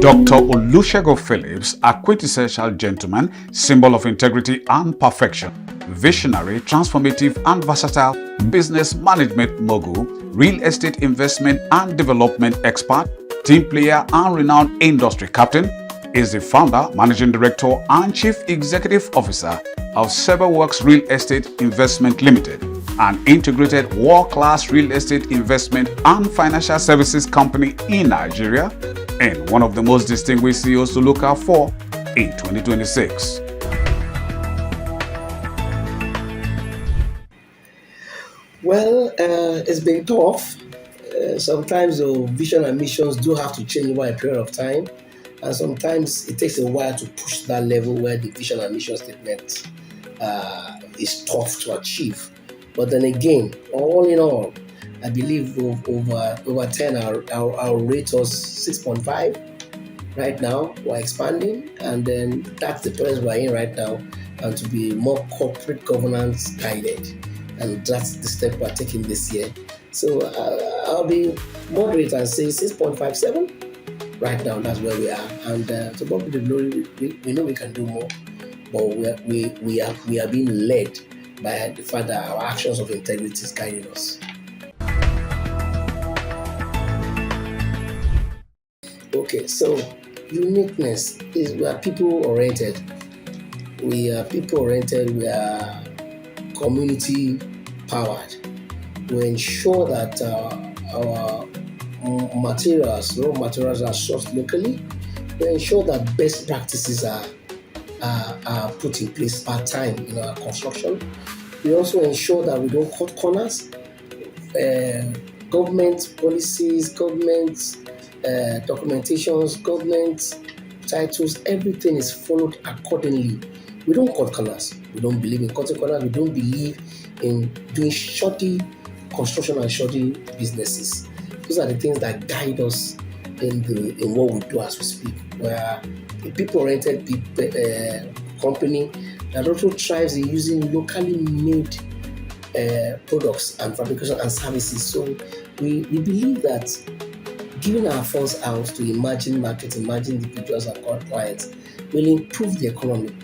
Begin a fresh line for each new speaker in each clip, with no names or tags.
Dr. Olusegun Phillips, a quintessential gentleman, symbol of integrity and perfection, visionary, transformative and versatile business management mogul, real estate investment and development expert, team player and renowned industry captain, is the founder, managing director and chief executive officer of SeverWorks Real Estate Investment Limited, an integrated world-class real estate investment and financial services company in Nigeria, and one of the most distinguished CEOs to look out for in 2026.
Well, it's been tough. Sometimes the vision and missions do have to change over a period of time, and sometimes it takes a while to push that level where the vision and mission statement is tough to achieve. But then again, all in all, I believe over 10, our rate was 6.5. Right now, we're expanding, and then that's the place we're in right now, and to be more corporate governance guided. And that's the step we're taking this year. So I'll be moderate and say 6.57. Right now, that's where we are. And to God be the glory, we know we can do more, but we are being led by the fact that our actions of integrity is guiding us. Okay, so uniqueness is we are people oriented. We are people oriented. We are community powered. We ensure that our raw materials are sourced locally. We ensure that best practices are put in place part time in our construction. We also ensure that we don't cut corners. Government policies, government documentations, government titles, everything is followed accordingly. We don't cut corners. We don't believe in cutting corners. We don't believe in doing shoddy construction and shoddy businesses. Those are the things that guide us in what we do as we speak. We're a people-oriented company that also thrives in using locally made products and fabrication and services. So we believe that giving our funds out to emerging markets, emerging individuals and clients will improve the economy.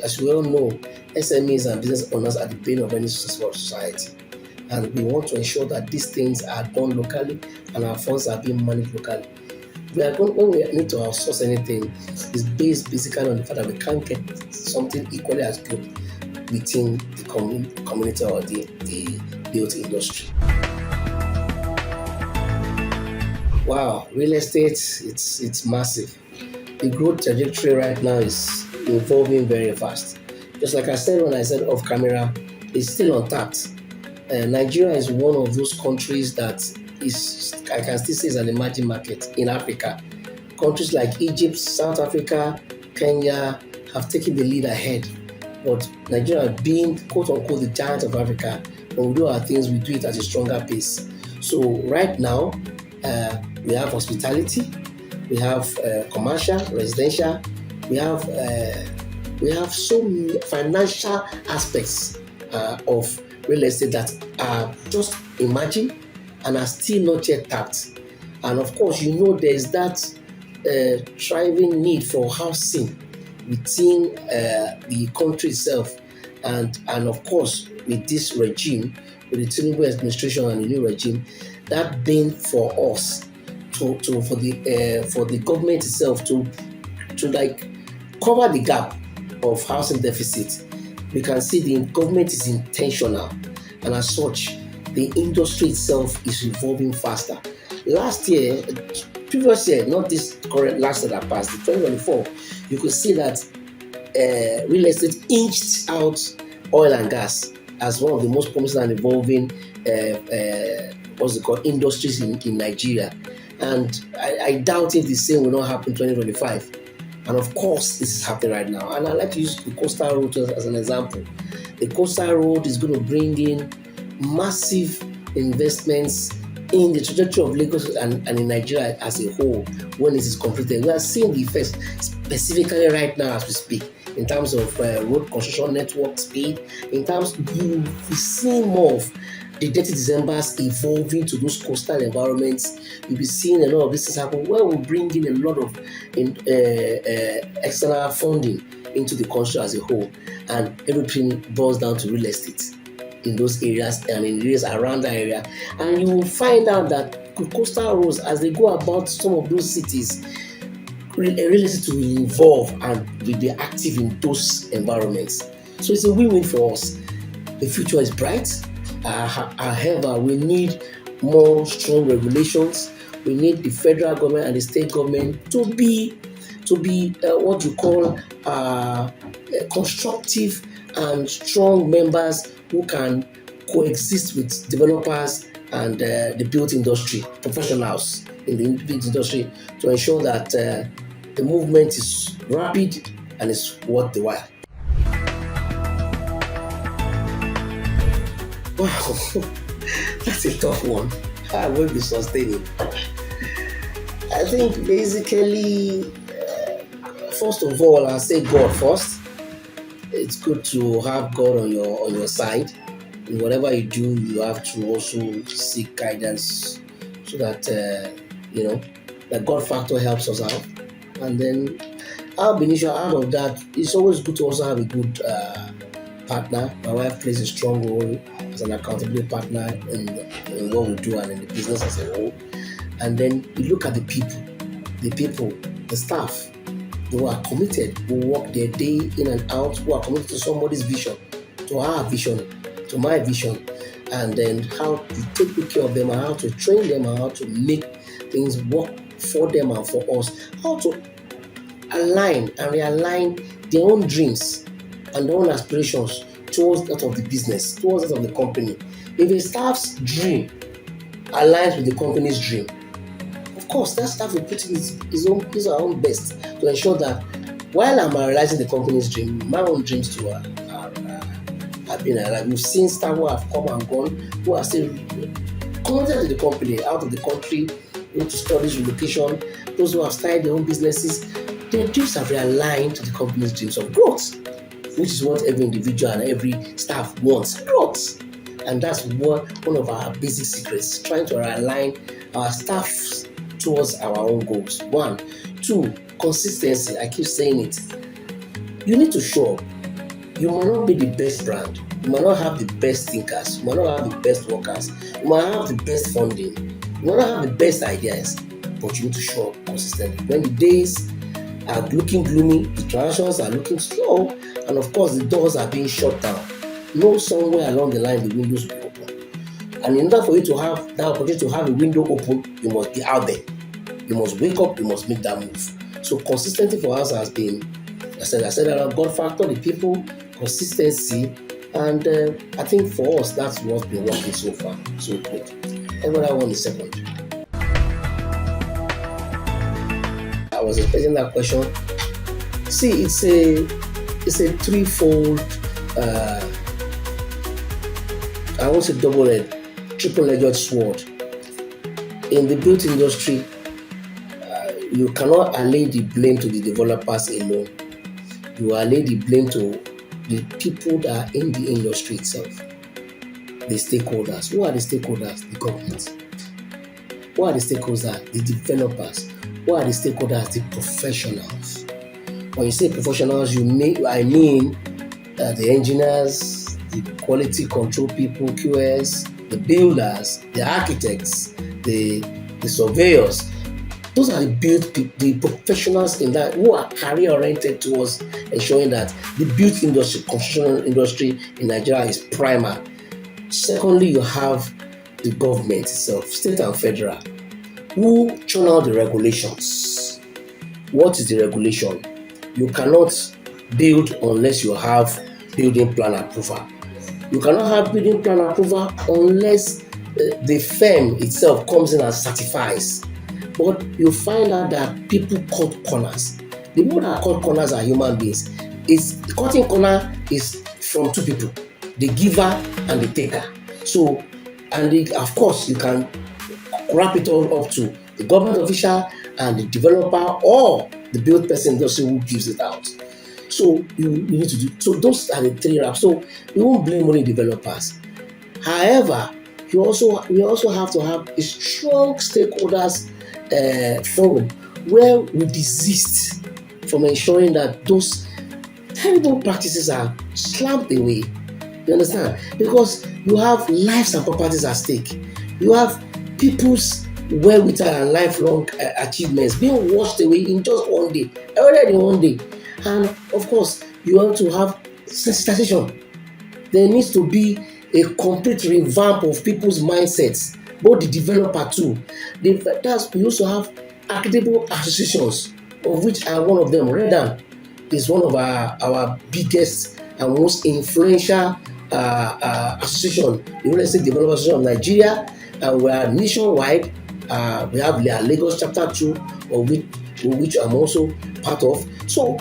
As we all know, SMEs and business owners are the bane of any successful society. And we want to ensure that these things are done locally and our funds are being managed locally. When we need to outsource anything, it's based basically on the fact that we can't get something equally as good within the community or the built industry. Wow, real estate, it's massive. The growth trajectory right now is evolving very fast. Just like I said when I said off camera, it's still untapped. Nigeria is one of those countries that I can still say is an emerging market in Africa. Countries like Egypt, South Africa, Kenya have taken the lead ahead. But Nigeria being quote unquote the giant of Africa, when we do our things, we do it at a stronger pace. So right now, we have hospitality, we have commercial, residential, we have so many financial aspects of real estate that are just emerging and are still not yet tapped. And of course, there's that thriving need for housing within the country itself. And of course, with this regime, with the Tinubu administration and the new regime, that been for us for the government itself to like cover the gap of housing deficit. We can see the government is intentional, and as such, the industry itself is evolving faster. Previous year, not this current last year that passed, 2024, you could see that real estate inched out oil and gas as one of the most promising and evolving industries in Nigeria. And I doubt if the same will not happen in 2025. And of course, this is happening right now. And I like to use the Coastal Road as an example. The Coastal Road is going to bring in massive investments in the trajectory of Lagos and in Nigeria as a whole when it is completed. We are seeing the effects specifically right now as we speak in terms of road construction network speed, in terms we see more of the dirty Decembers evolving to those coastal environments. You'll be seeing a lot of this things happen where we bring in a lot of external funding into the country as a whole, and everything boils down to real estate in those areas and in areas around that area. And you will find out that coastal roads, as they go about some of those cities, real estate will evolve and will be active in those environments. So it's a win-win for us. The future is bright. However, we need more strong regulations. We need the federal government and the state government to be what you call constructive and strong members who can coexist with developers and the built industry professionals in the built industry to ensure that the movement is rapid and is worth the while. Wow, that's a tough one. I will be sustaining. I think basically, first of all, I'll say God first. It's good to have God on your side. In whatever you do, you have to also seek guidance so that the God factor helps us out. And then, out of that, it's always good to also have a good partner. My wife plays a strong role as an accountability partner in what we do and in the business as a whole. And then you look at the people, the staff who are committed, who work their day in and out, who are committed to somebody's vision, to our vision, to my vision, and then how to take good care of them and how to train them and how to make things work for them and for us, how to align and realign their own dreams and their own aspirations towards that of the business, towards that of the company. If a staff's dream aligns with the company's dream, of course, that staff will put in his or her own best to ensure that while I'm realizing the company's dream, my own dreams too are being alive. We've seen staff who have come and gone, who are still committed to the company, out of the country, into studies, relocation, those who have started their own businesses. Their dreams are realigned to the company's dreams of growth, which is what every individual and every staff wants, growth. And that's one of our basic secrets, trying to realign our staff towards our own goals. 1. 2, consistency. I keep saying it. You need to show up. You might not be the best brand. You might not have the best thinkers. You might not have the best workers. You might have the best funding. You might not have the best ideas. But you need to show up consistently. When the days are looking gloomy, the transactions are looking slow, and of course the doors are being shut down, know somewhere along the line the windows will be open. And in order for you to have that opportunity to have a window open, you must be out there. You must wake up, you must make that move. So consistency for us has been, I said that God factor, the people, consistency, and I think for us that's what's been working so far, so good. Every other one is second. I was expecting that question. See, it's a threefold, I won't say double-edged, triple-edged sword. In the built industry, you cannot allay the blame to the developers alone. You allay the blame to the people that are in the industry itself, the stakeholders. Who are the stakeholders? The government. Who are the stakeholders? The developers. Who are the stakeholders? The professionals. When you say professionals, I mean the engineers, the quality control people, QS, the builders, the architects, the surveyors. Those are the professionals in that who are career oriented towards ensuring that the built industry, construction industry in Nigeria is primer. Secondly, you have the government itself, state and federal, who churn out the regulations. What is the regulation? You cannot build unless you have building plan approval. You cannot have building plan approval unless the firm itself comes in and certifies. But you find out that people cut corners. The people that cut corners are human beings. The cutting corner is from two people, the giver and the taker. So, of course, you can wrap it all up to the government official and the developer or the build person industry who gives it out. So you need to do. So those are the three wraps. So we won't blame only developers. However, we also have to have a strong stakeholders forum where we desist from ensuring that those terrible practices are slammed away. You understand? Because you have lives and properties at stake. You have people's wherewithal and lifelong achievements being washed away in just one day, already in one day. And of course, you want to have sensitization. There needs to be a complete revamp of people's mindsets, both the developer too. We also have academic associations, of which are one of them. Redan is one of our biggest and most influential association, the Real Estate Developers Association of Nigeria, and we are nationwide. We have Lagos chapter 2, of which I'm also part of. So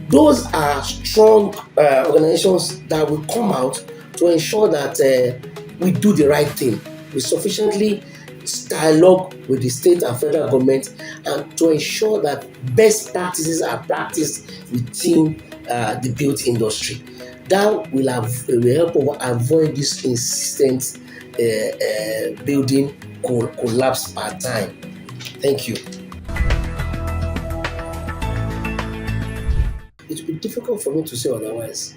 those are strong organizations that will come out to ensure that we do the right thing. We sufficiently dialogue with the state and federal government, and to ensure that best practices are practiced within the built industry. That will help avoid this insistent building collapse per time. Thank you. It will be difficult for me to say otherwise.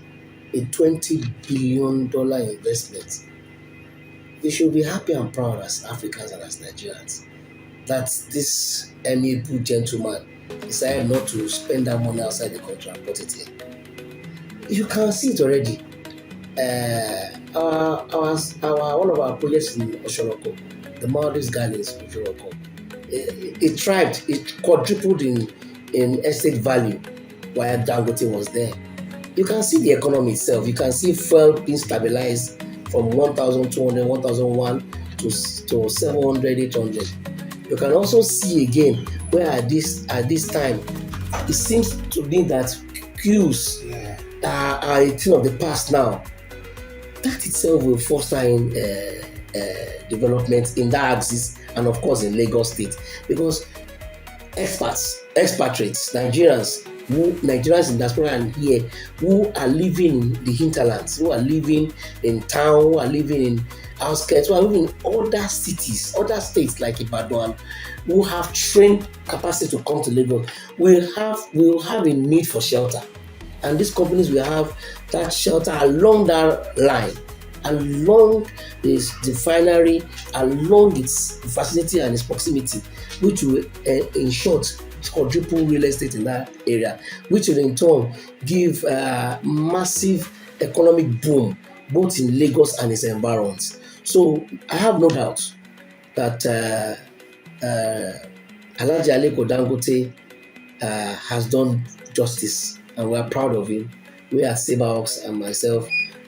A $20 billion investment. We should be happy and proud as Africans and as Nigerians that this amiable gentleman decided not to spend that money outside the country and put it in. You can see it already. One of our projects in Oshoroko, the Maldives Gardens in Oshoroko, it quadrupled in estate value while Dangote was there. You can see the economy itself. You can see fuel being stabilized from 1,200, 1,001 to 700, 800. You can also see again where at this time it seems to be that queues are a thing of the past now. That itself will foster in development in that axis, and of course in Lagos State, because expatriates, Nigerians in diaspora and here, who are living in the hinterlands, who are living in town, who are living in outskirts, who are living in other cities, other states like Ibadan, who have trained capacity to come to Lagos, will have a need for shelter. And these companies will have that shelter along that line, along the refinery, along its facility and its proximity, which will in short quadruple real estate in that area, which will in turn give massive economic boom both in Lagos and its environs. So I have no doubt that Alhaji Aliko Dangote has done justice, and we are proud of him. We at Saberhawks and myself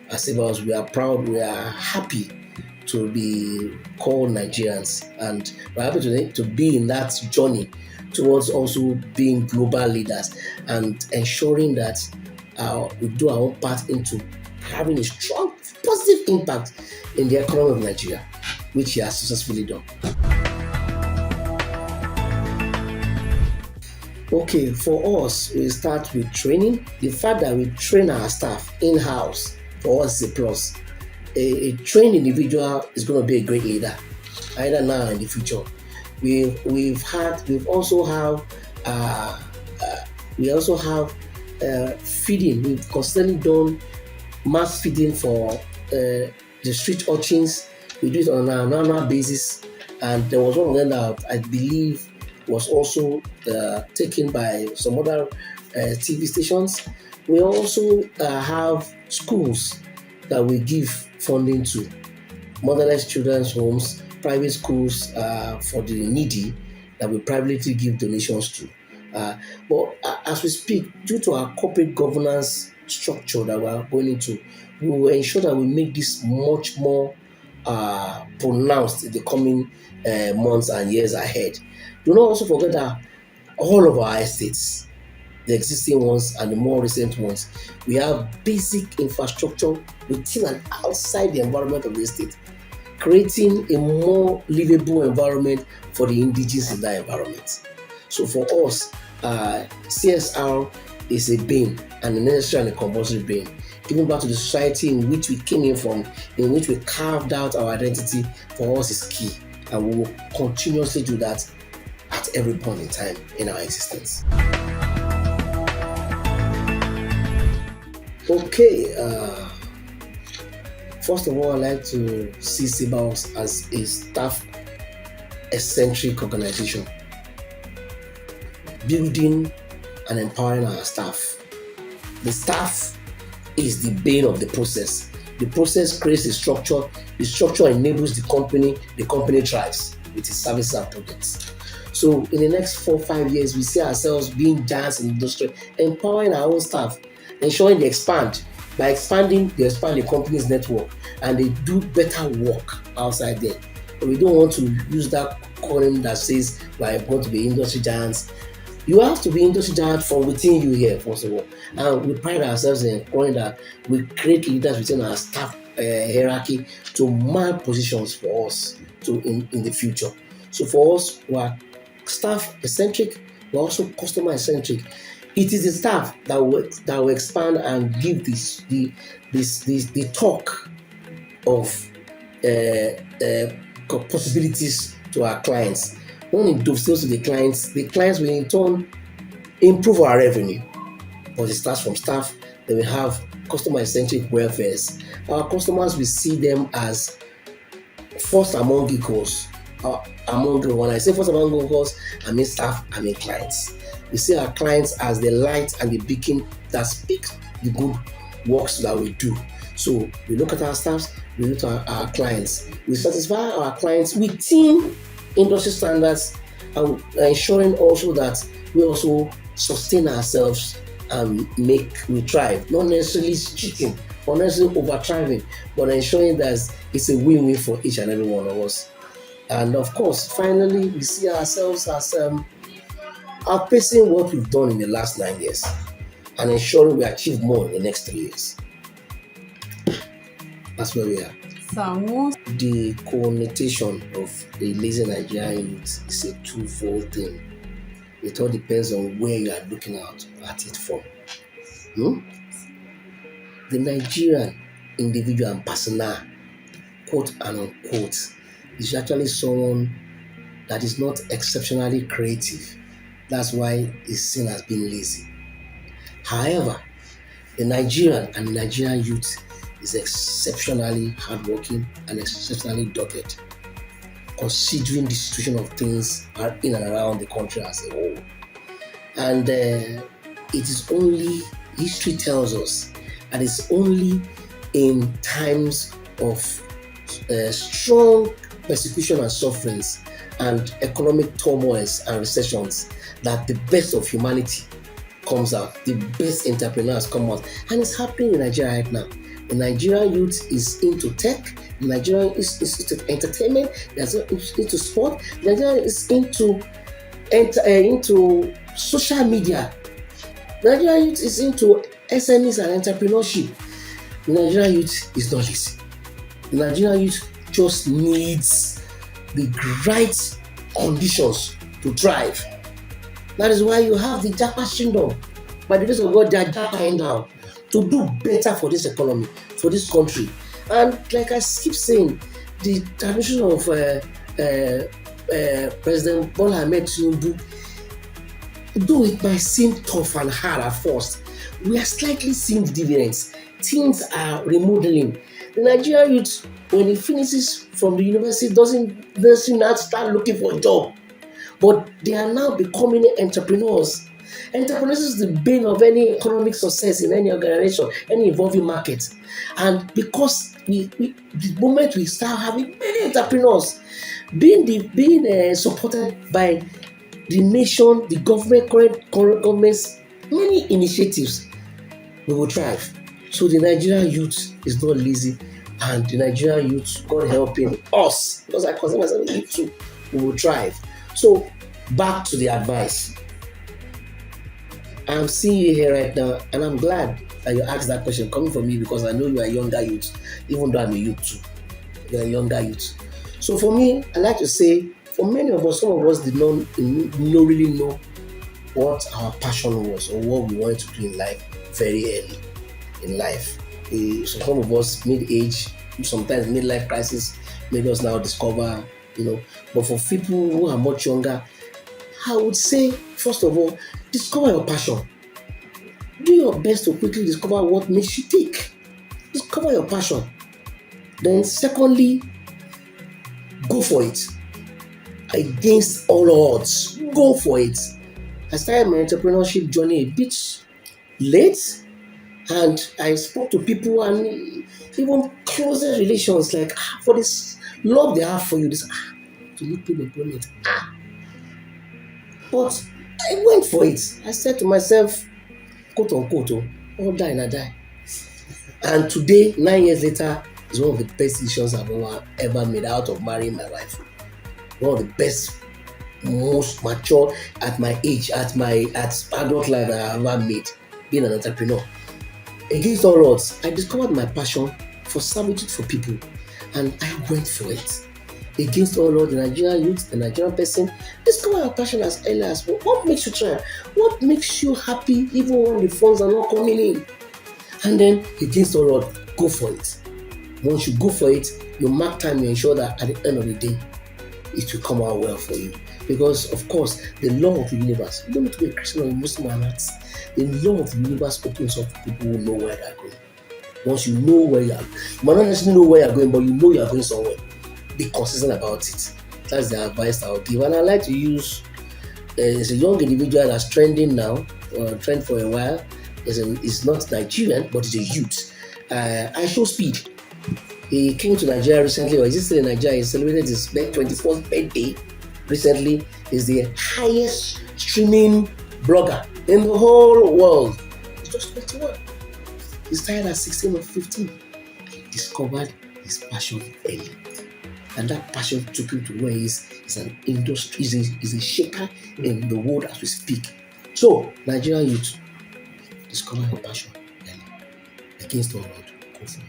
at Saberhawks, we are proud, we are happy to be called Nigerians, and we're happy to be in that journey towards also being global leaders and ensuring that we do our own part into having a strong positive impact in the economy of Nigeria, which he has successfully done. Okay, for us, we start with training. The fact that we train our staff in-house, for us is a plus. A trained individual is going to be a great leader, either now or in the future. We also have feeding. We've constantly done mass feeding for the street urchins. We do it on an annual basis, and there was one of them that I believe was also taken by some other TV stations. We also have schools that we give funding to, motherless children's homes, private schools for the needy that we privately give donations to. But as we speak, due to our corporate governance structure that we are going into, we will ensure that we make this much more pronounced in the coming months and years ahead. Do not also forget that all of our estates, the existing ones and the more recent ones, we have basic infrastructure within and outside the environment of the estate, creating a more livable environment for the indigenous in that environment. So for us, CSR is a bane, and a necessary and a compulsory bane. even back to the society in which we came in from, in which we carved out our identity, for us is key. And we will continuously do that at every point in time in our existence. Okay, first of all, I'd like to see Ciba as a staff-eccentric organization, building and empowering our staff. The staff is the bane of the process. The process creates the structure enables the company thrives with its services and products. So in the next 4-5 years, we see ourselves being giants in the industry, empowering our own staff, ensuring they expand. By expanding, they expand the company's network and they do better work outside there. But we don't want to use that column that says we are going to be industry giants. You have to be industry giant from within you here, first of all. And we pride ourselves in ensuring that we create leaders within our staff hierarchy to man positions for us in the future. So for us, we are staff eccentric, we're also customer eccentric. It is the staff that will expand and give the talk of possibilities to our clients. When it dovetails to the clients will in turn improve our revenue. But it starts from staff. Then we have customer-centric welfares. Our customers, we see them as first among equals. When I say first among equals, I mean staff, I mean clients. We see our clients as the light and the beacon that speak the good works that we do. So we look at our staffs, we look at our clients. We satisfy our clients within industry standards and ensuring also that we also sustain ourselves and we thrive. Not necessarily cheating, not necessarily over-thriving, but ensuring that it's a win-win for each and every one of us. And of course, finally, we see ourselves as outpacing what we've done in the last 9 years and ensuring we achieve more in the next 3 years. That's where we are. The connotation of a lazy Nigerian youth is a twofold thing. It all depends on where you are looking at it from. The Nigerian individual and personnel, quote and unquote, is actually someone that is not exceptionally creative. That's why it's seen as being lazy. However, the Nigerian and the Nigerian youth is exceptionally hardworking and exceptionally dogged, considering the situation of things are in and around the country as a whole. And it is only, history tells us, that it's only in times of strong persecution and sufferings and economic turmoils and recessions that the best of humanity comes out, the best entrepreneurs come out. And it's happening in Nigeria right now. The Nigerian youth is into tech, the Nigerian is into entertainment, is into sport, the Nigerian is into social media. The Nigerian youth is into SMEs and entrepreneurship. The Nigerian youth is not lazy. The Nigerian youth just needs the right conditions to thrive. That is why you have the Japa Kingdom. By the grace of God, they are Japa now to do better for this economy, for this country. And like I keep saying, the tradition of President Bola Ahmed Tinubu, though it might seem tough and hard at first, we are slightly seeing the dividends. Things are remodeling. The Nigerian youth, when he finishes from the university, doesn't now start looking for a job, but they are now becoming entrepreneurs. Entrepreneurs is the bane of any economic success in any organization, any evolving market. And because the moment we start having many entrepreneurs being supported by the nation, the government, current governments, many initiatives, we will thrive. So the Nigerian youth is not lazy, and the Nigerian youth, God helping us, because I consider myself a youth too, we will thrive. So back to the advice. I'm seeing you here right now, and I'm glad that you asked that question coming from me, because I know you are a younger youth, even though I'm a youth too. You're a younger youth. So for me, I like to say, for many of us, some of us did not really know what our passion was or what we wanted to do in life very early in life. some of us mid-age, sometimes midlife crisis, made us now discover, But for people who are much younger, I would say, first of all, discover your passion. Do your best to quickly discover what makes you tick. Discover your passion. Then, secondly, go for it. Against all odds, go for it. I started my entrepreneurship journey a bit late, and I spoke to people and even closer relations like for this love they have for you, this to look for employment. But I went for it. I said to myself, quote unquote, all die and I die. And today, 9 years later, is one of the best decisions I've ever made out of marrying my wife. One of the best, most mature at my age, at adult life that I've ever made, being an entrepreneur. Against all odds, I discovered my passion for servitude for people, and I went for it. Against all odds, the Nigerian youth, the Nigerian person, discover your passion as early as well. What makes you try? What makes you happy even when the funds are not coming in? And then, against all odds, go for it. Once you go for it, you mark time, you ensure that at the end of the day, it will come out well for you. Because, of course, the law of the universe, you don't need to be a Christian or a Muslim or not. The law of the universe opens up to people who know where they are going. Once you know where you are, you might not necessarily know where you are going, but you know you are going somewhere. Be consistent about it. That's the advice I will give. And I like to use, it's a young individual that's trending now, or trend for a while. It's not Nigerian, but it's a youth. I Show Speed. He came to Nigeria recently, or is he still in Nigeria? He celebrated his 24th birthday recently. He's the highest streaming blogger in the whole world. He's just 21. He started at 16 or 15. He discovered his passion early. And that passion took him to where he is. He's an industry, he's a shaker in the world as we speak. So, Nigerian youth, discover your passion early. Against all odds, go for it.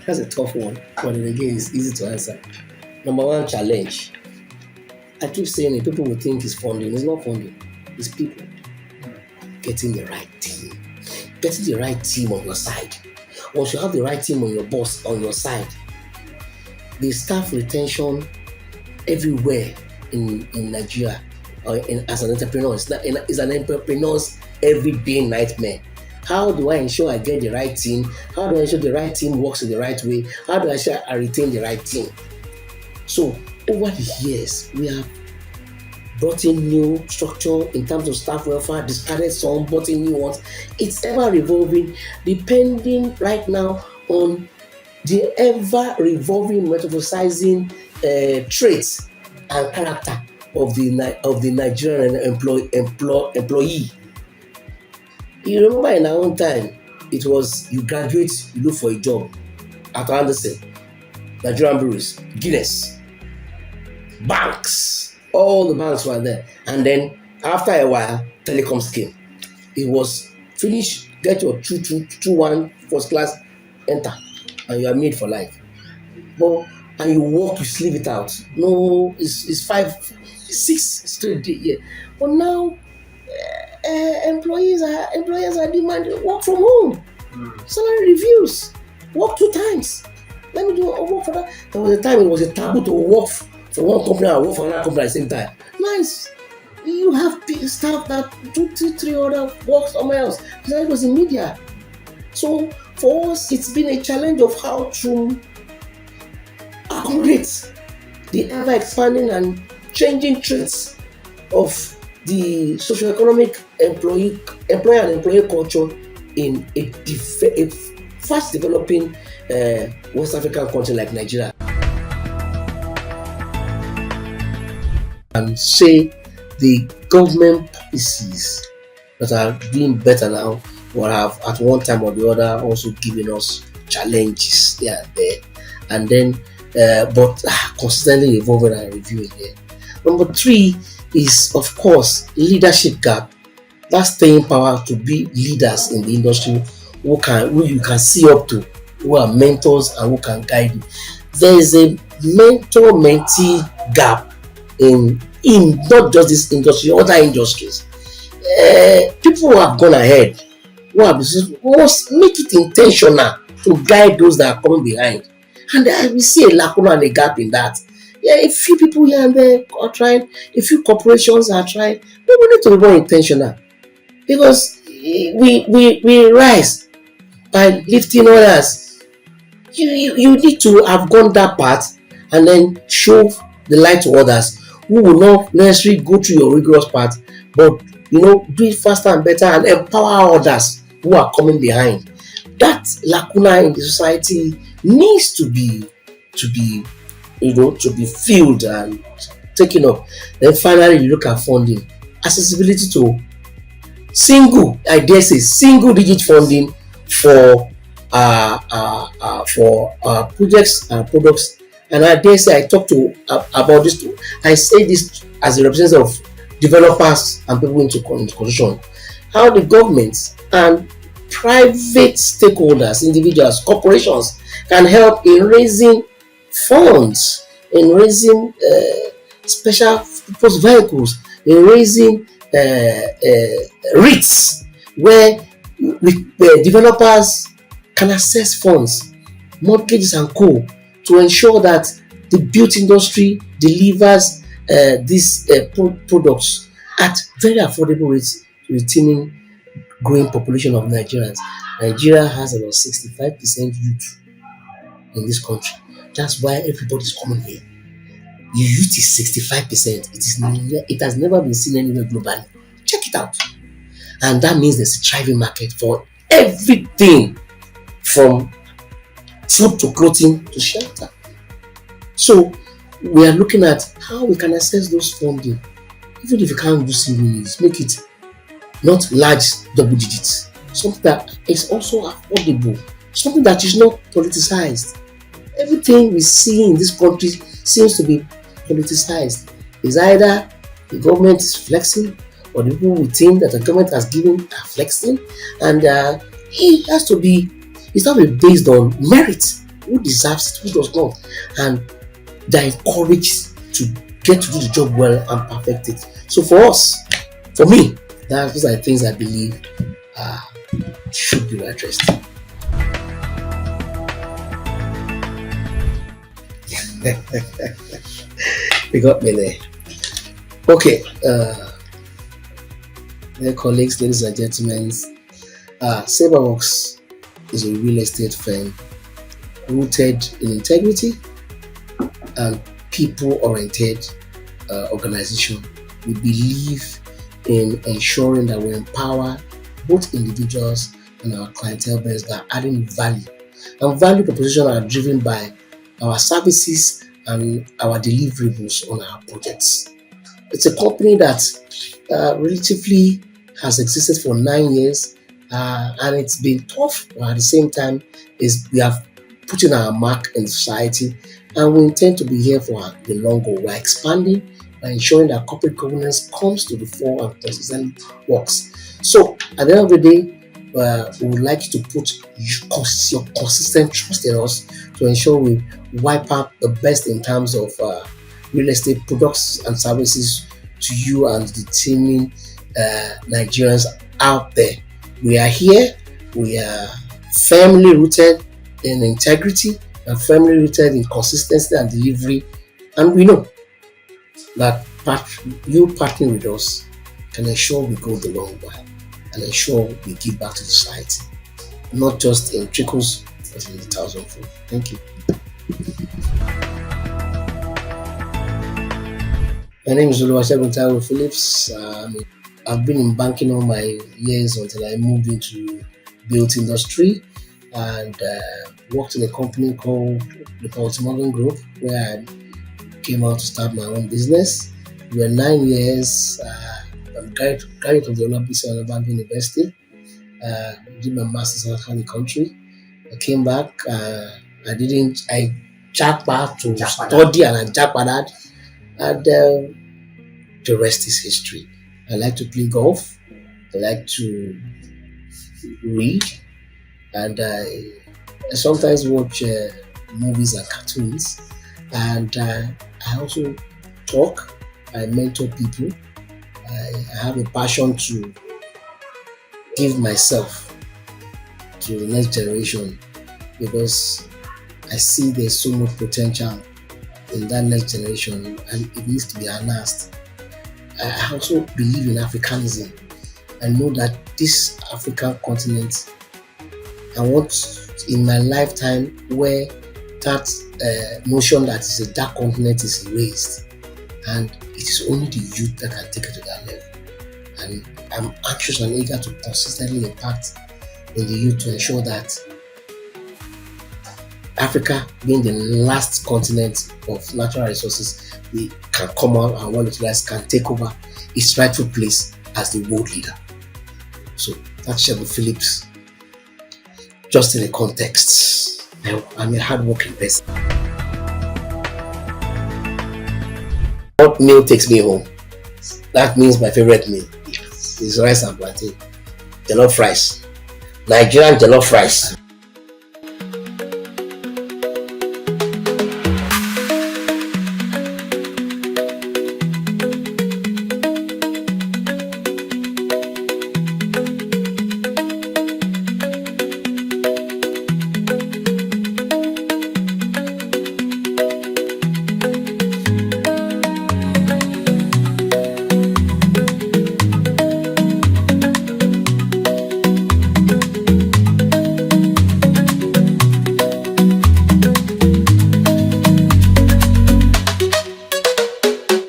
That's a tough one, but then again, it's easy to answer. Number one, challenge. I keep saying it, people will think it's funding. It's not funding, it's people. Getting the right team. Getting the right team on your side. Once you have the right team on your boss, on your side, the staff retention everywhere in Nigeria, as an entrepreneur, it's an entrepreneur's everyday nightmare. How do I ensure I get the right team? How do I ensure the right team works in the right way? How do I ensure I retain the right team? So, over the years, we have brought in new structure in terms of staff welfare, discarded some, brought in new ones. It's ever revolving, depending right now on the ever revolving, metamorphosizing traits and character of the Nigerian employee. You remember in our own time, it was you graduate, you look for a job. At Anderson, Nigerian breweries, Guinness, banks, all the banks were there. And then after a while, telecoms came. It was finish, get your 2-1 first class, enter, and you are made for life. But and you work, you sleep it out. No, it's 5-6 straight day. Yeah. But now employers are demanding work from home, salary reviews, work 2 times. Let me do work for that. There was a time it was a taboo to work for one company and work for another company at the same time. Nice. You have staff that 2-3 other work somewhere else. It was in media. So for us, it's been a challenge of how to accommodate the ever expanding and changing traits of the socio-economic employer and employee culture in a fast developing West African country like Nigeria. And say the government policies that are doing better now will have at one time or the other also giving us challenges here and there, and then but constantly evolving and reviewing there. Number 3 is, of course, leadership gap. That staying power to be leaders in the industry who you can see up to, who are mentors and who can guide you. There is a mentor-mentee gap in in not just this industry, other industries. People who have gone ahead, who have must make it intentional to guide those that are coming behind. And we see a lacuna and a gap in that. Yeah, a few people here and there are trying, a few corporations are trying, but we need to be more intentional, because we rise by lifting others. You need to have gone that path and then show the light to others who will not necessarily go through your rigorous path, but do it faster and better and empower others who are coming behind. That lacuna in the society needs to be filled and taken up. Then finally, you look at funding, accessibility to single digit funding for projects and products. And I dare say I talk about this too. I say this as a representative of developers and people into construction. How the government and private stakeholders, individuals, corporations can help in raising funds, in raising special purpose vehicles, in raising REITs, where developers can access funds, mortgages and co, to ensure that the built industry delivers these products at very affordable rates to the teeming growing population of Nigerians. Nigeria has about 65% youth in this country. That's why everybody's coming here. The youth is 65%. It has never been seen anywhere globally. Check it out. And that means there's a thriving market for everything from food to clothing to shelter. So we are looking at how we can access those funding. Even if you can't do single needs, make it not large double digits. Something that is also affordable. Something that is not politicized. Everything we see in this country seems to be politicized. It's either the government is flexing, or the people we think that the government has given are flexing, and it has to be based on merit. Who deserves it, who does not, and they're encouraged to get to do the job well and perfect it. So for me, those are things I believe should be addressed. You got me there. Okay, dear colleagues, ladies and gentlemen, SaberWorks is a real estate firm rooted in integrity and people-oriented organization. We believe in ensuring that we empower both individuals and our clientele base by adding value. And value propositions are driven by our services and our deliverables on our projects. It's a company that relatively has existed for 9 years, and it's been tough, but at the same time, we have put in our mark in society, and we intend to be here for the long haul. We're expanding by ensuring that corporate governance comes to the fore and consistently works. So at the end of the day, we would like you to put your consistent trust in us to ensure we wipe out the best in terms of real estate products and services to you and the teeming Nigerians out there. We are here. We are firmly rooted in integrity and firmly rooted in consistency and delivery. And we know that you partnering with us can ensure we go the long way and ensure we give back to society, not just in trickles, but in the thousandfold. Thank you. My name is Oluwasegun Taiwo Phillips. I've been in banking all my years until I moved into built industry and worked in a company called the Morgan Group, where I came out to start my own business. We were 9 years. I'm graduate of the Olabisi Banking University. Did my master's outside the country. I came back. I jacked back to study, and I jacked back, and the rest is history. I like to play golf. I like to read, and I sometimes watch movies and cartoons. And I also talk I mentor people. I have a passion to give myself to the next generation because I see there's so much potential in that next generation and it needs to be harnessed. I also believe in Africanism. I know that this African continent, I want in my lifetime where that notion that it's a dark continent is erased, and it is only the youth that can take it to that level. And I'm anxious and eager to consistently impact in the youth to ensure that Africa, being the last continent of natural resources, we can come out and well utilized, can take over its rightful place as the world leader. So that's Shelby Phillips, just in a context. I'm a hardworking person. What meal takes me home? That means my favorite meal is rice and plantain, jollof rice, Nigerian jollof rice.